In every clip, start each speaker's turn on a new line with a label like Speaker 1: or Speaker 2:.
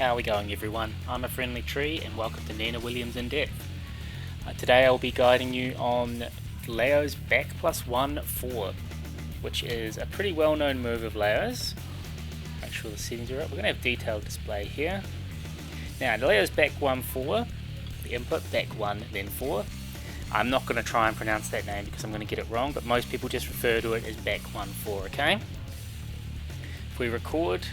Speaker 1: How are we going, everyone? I'm a friendly tree and welcome to Nina Williams in Depth. Today I'll be guiding you on Leo's back +1/4, which is a pretty well known move of Leo's. Make sure the settings are up. We're going to have detailed display here. Now Leo's back 1/4, the input back 1 then 4. I'm not going to try and pronounce that name because I'm going to get it wrong, but most people just refer to it as back 1/4, okay? If we record,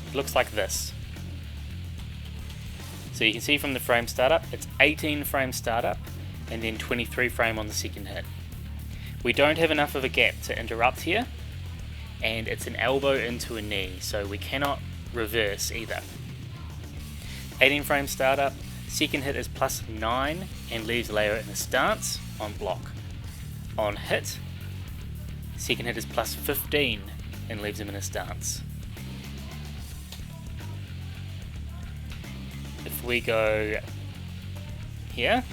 Speaker 1: it looks like this. So you can see from the frame startup, it's 18 frame startup and then 23 frame on the second hit. We don't have enough of a gap to interrupt here, and it's an elbow into a knee, so we cannot reverse either. 18 frame startup, second hit is +9 and leaves Leo in a stance on block. On hit, second hit is +15 and leaves him in a stance. If we go here,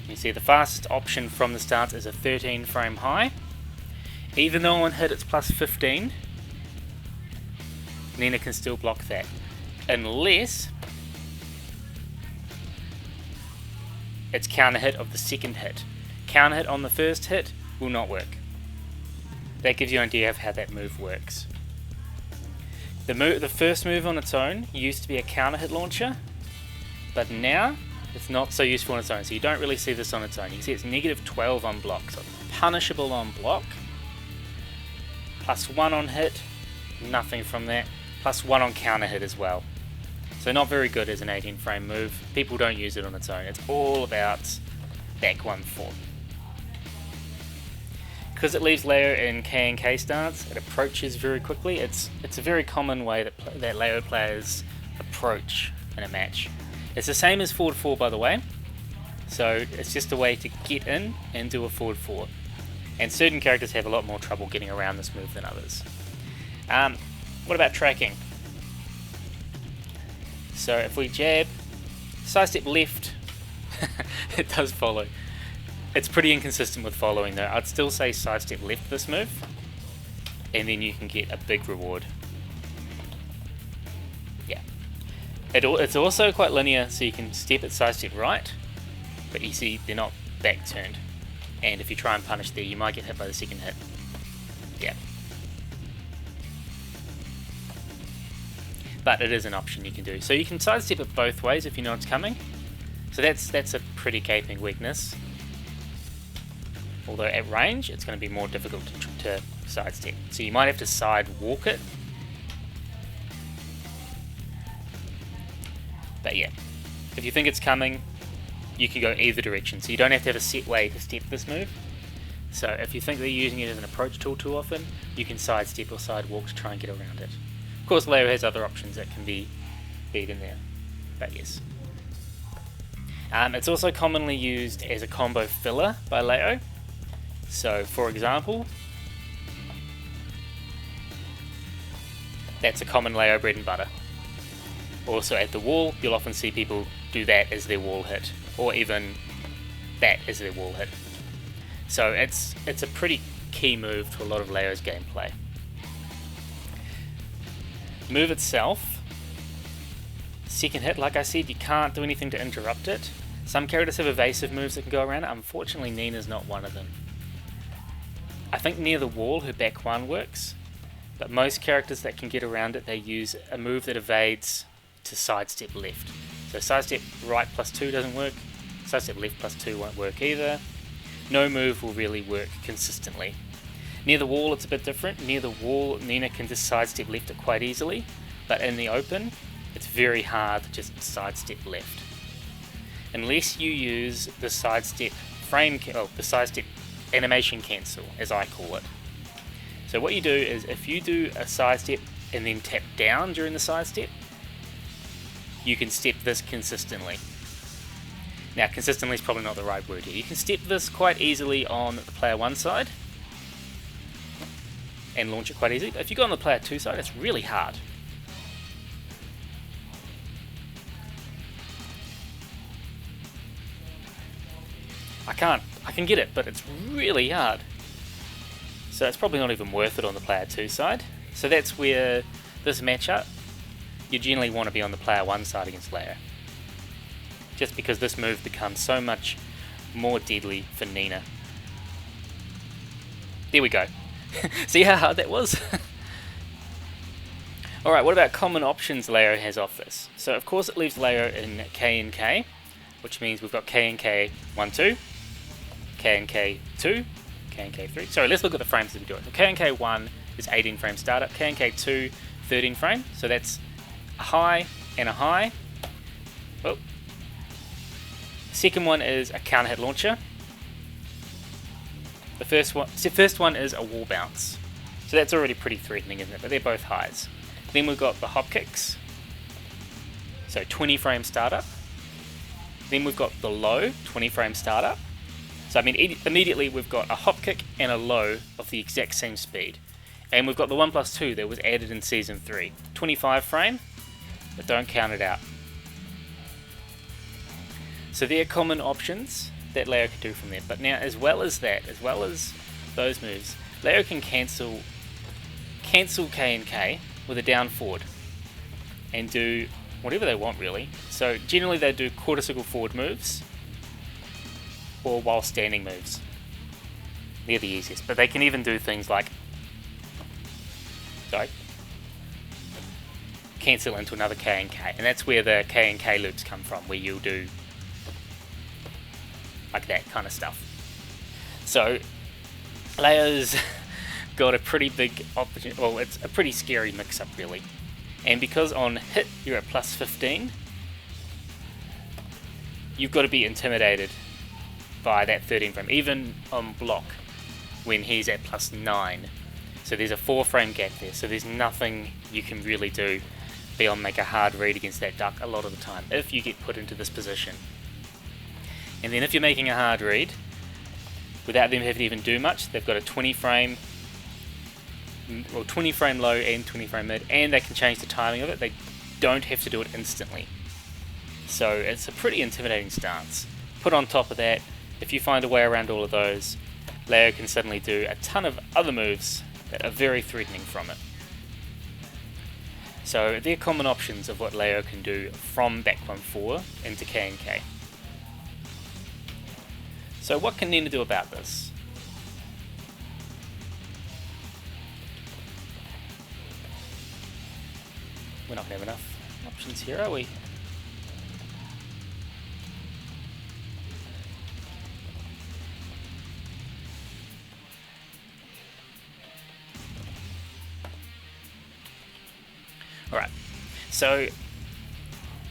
Speaker 1: you see the fastest option from the stance is a 13 frame high. Even though on hit it's +15, Nina can still block that, unless it's counter hit of the second hit. Counter hit on the first hit will not work. That gives you an idea of how that move works. The first move on its own used to be a counter hit launcher, but now it's not so useful on its own, so you don't really see this on its own. You can see it's -12 on block, so punishable on block. +1 on hit, nothing from that. +1 on counter hit as well. So not very good as an 18 frame move. People don't use it on its own. It's all about back 1/4. Because it leaves Leo in K and K stance, it approaches very quickly. It's a very common way that Leo players approach in a match. It's the same as forward 4, by the way, so it's just a way to get in and do a forward 4. And certain characters have a lot more trouble getting around this move than others. What about tracking? So if we jab, sidestep left, it does follow. It's pretty inconsistent with following though. I'd still say sidestep left this move, and then you can get a big reward. Yeah. It's also quite linear, so you can step it sidestep right, but you see they're not back turned. And if you try and punish there, you might get hit by the second hit. Yeah. But it is an option you can do. So you can sidestep it both ways if you know it's coming. So that's a pretty gaping weakness. Although at range, it's going to be more difficult to sidestep. So you might have to side walk it. But yeah, if you think it's coming, you can go either direction. So you don't have to have a set way to step this move. So if you think they're using it as an approach tool too often, you can sidestep or side walk to try and get around it. Of course, Leo has other options that can be beat in there. But yes. It's also commonly used as a combo filler by Leo. So for example, that's a common Leo bread and butter. Also at the wall, you'll often see people do that as their wall hit, or even that as their wall hit. So it's a pretty key move to a lot of Leo's gameplay. Move itself, second hit, like I said, you can't do anything to interrupt it. Some characters have evasive moves that can go around it. Unfortunately, Nina's not one of them. I think near the wall her back 1 works, but most characters that can get around it, they use a move that evades to sidestep left. So sidestep right +2 doesn't work, sidestep left +2 won't work either. No move will really work consistently. Near the wall it's a bit different. Near the wall Nina can just sidestep left it quite easily, but in the open it's very hard to just sidestep left. Unless you use the sidestep the sidestep animation cancel, as I call it. So what you do is if you do a sidestep and then tap down during the sidestep, you can step this consistently. Now consistently is probably not the right word here. You can step this quite easily on the player 1 side and launch it quite easily, but if you go on the player 2 side, it's really hard. I can get it, but it's really hard. So it's probably not even worth it on the player 2 side. So that's where this matchup you generally want to be on the player 1 side against Leo. Just because this move becomes so much more deadly for Nina. There we go. See how hard that was? Alright, what about common options Leo has off this? So of course it leaves Leo in K and K, which means we've got K and K 1, 2, K and K 2, K and K 3. Sorry, let's look at the frames as we do it. So K and K 1 is 18 frame startup, K and K 2 13 frame, so that's a high and a high. Oh. Second one is a counter hit launcher. The first one is a wall bounce. So that's already pretty threatening, isn't it? But they're both highs. Then we've got the hop kicks. So 20 frame startup. Then we've got the low, 20 frame startup. So I mean immediately we've got a hop kick and a low of the exact same speed. And we've got the 1+2 that was added in Season 3. 25 frame, but don't count it out. So they're common options that Leo can do from there. But now as well as those moves, Leo can cancel K and K with a down forward and do whatever they want really. So generally they do quarter circle forward moves or while standing moves. They're the easiest, but they can even do things like cancel into another K and K, and that's where the K and K loops come from, where you'll do like that kind of stuff. So Leo's got a pretty big opportunity, well, it's a pretty scary mix-up really. And because on hit you're at plus 15, you've got to be intimidated by that 13 frame, even on block when he's at plus 9. So there's a 4 frame gap there, so there's nothing you can really do beyond make a hard read against that duck a lot of the time, if you get put into this position. And then if you're making a hard read, without them having to even do much, they've got a 20 frame low and 20 frame mid, and they can change the timing of it. They don't have to do it instantly. So it's a pretty intimidating stance. Put on top of that, if you find a way around all of those, Leo can suddenly do a ton of other moves that are very threatening from it. So they're common options of what Leo can do from back 1-4 into K and K. So what can Nina do about this? We're not going to have enough options here, are we? Alright, so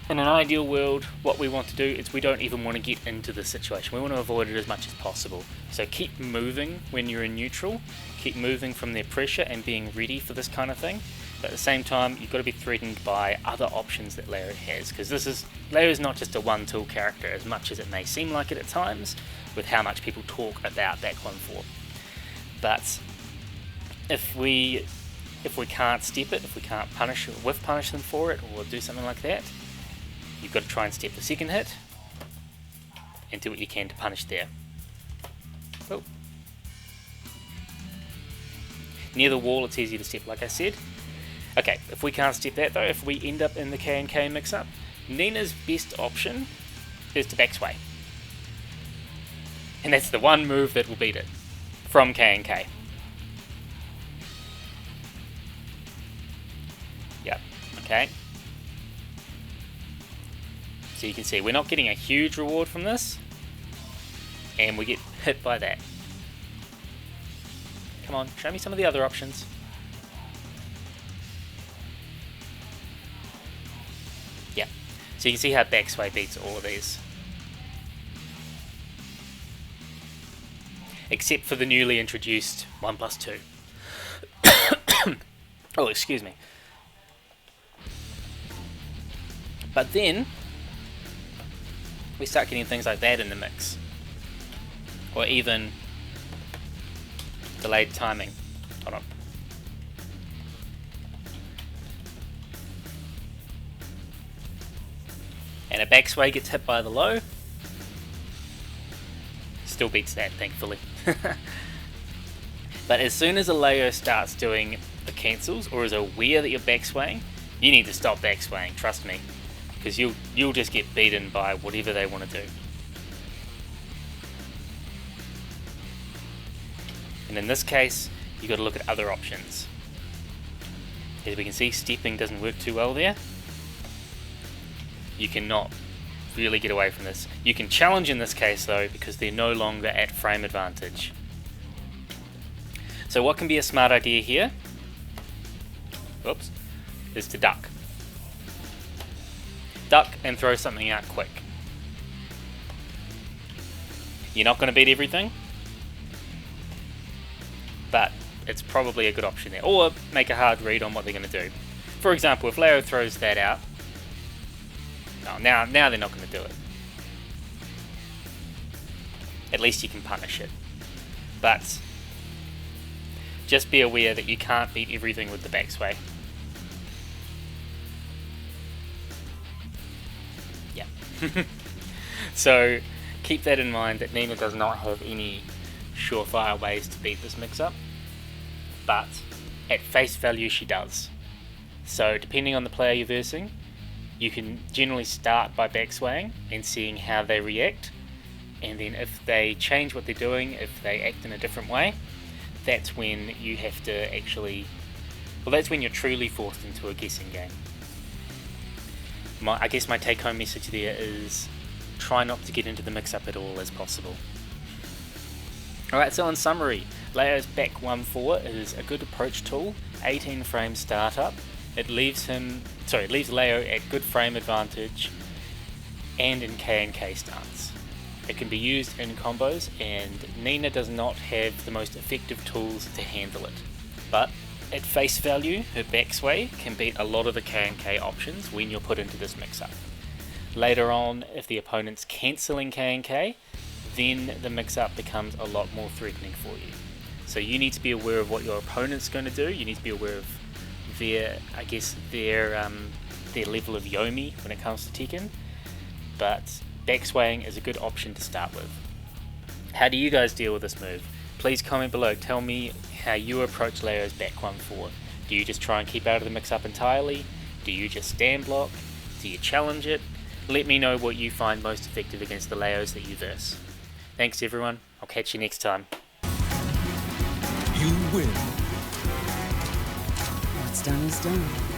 Speaker 1: in an ideal world, what we want to do is we don't even want to get into this situation. We want to avoid it as much as possible. So keep moving when you're in neutral, keep moving from their pressure and being ready for this kind of thing. But at the same time, you've got to be threatened by other options that Leo has, because Leo is not just a one-tool character, as much as it may seem like it at times, with how much people talk about back 1-4. But if we can't step it, if we can't punish them for it, or do something like that, you've got to try and step the second hit, and do what you can to punish there. Oh. Near the wall, it's easy to step, like I said. Okay, if we can't step that though, if we end up in the K and K mix-up, Nina's best option is to backsway. And that's the one move that will beat it, from K and K. Yep, okay. So you can see we're not getting a huge reward from this, and we get hit by that. Come on, show me some of the other options. Yeah, so you can see how backsway beats all of these. Except for the newly introduced 1+2. Oh, excuse me. But then we start getting things like that in the mix, or even delayed timing. Hold on. And a backsway gets hit by the low. Still beats that, thankfully. But as soon as a Leo starts doing the cancels, or is aware that you're backswaying, You need to stop back swaying, trust me, because you'll just get beaten by whatever they want to do. And in this case, you've got to look at other options. As we can see, stepping doesn't work too well there. You cannot really get away from this. You can challenge in this case though, because they're no longer at frame advantage. So what can be a smart idea here, is to duck. Duck and throw something out quick. You're not going to beat everything, but it's probably a good option there. Or make a hard read on what they're going to do. For example, if Leo throws that out, now they're not going to do it. At least you can punish it. But just be aware that you can't beat everything with the backsway. Yeah. So keep that in mind, that Nina does not have any surefire ways to beat this mix-up, but at face value she does. So depending on the player you're versing, you can generally start by backswaying and seeing how they react, and then if they change what they're doing, if they act in a different way, that's when you have to actually, well, that's when you're truly forced into a guessing game. I guess my take home message there is try not to get into the mix up at all as possible. Alright, so in summary, Leo's back 1-4 is a good approach tool, 18 frame startup. It leaves Leo at good frame advantage and in K&K stance. It can be used in combos, and Nina does not have the most effective tools to handle it. But at face value, her backsway can beat a lot of the K&K options when you're put into this mix-up. Later on, if the opponent's cancelling K&K, then the mix-up becomes a lot more threatening for you. So you need to be aware of what your opponent's going to do. You need to be aware of their level of Yomi when it comes to Tekken. But backswaying is a good option to start with. How do you guys deal with this move? Please comment below. Tell me how you approach Leo's back 1-4. Do you just try and keep out of the mix-up entirely? Do you just stand block? Do you challenge it? Let me know what you find most effective against the Leos that you verse. Thanks everyone. I'll catch you next time.
Speaker 2: You win.
Speaker 3: What's done is done.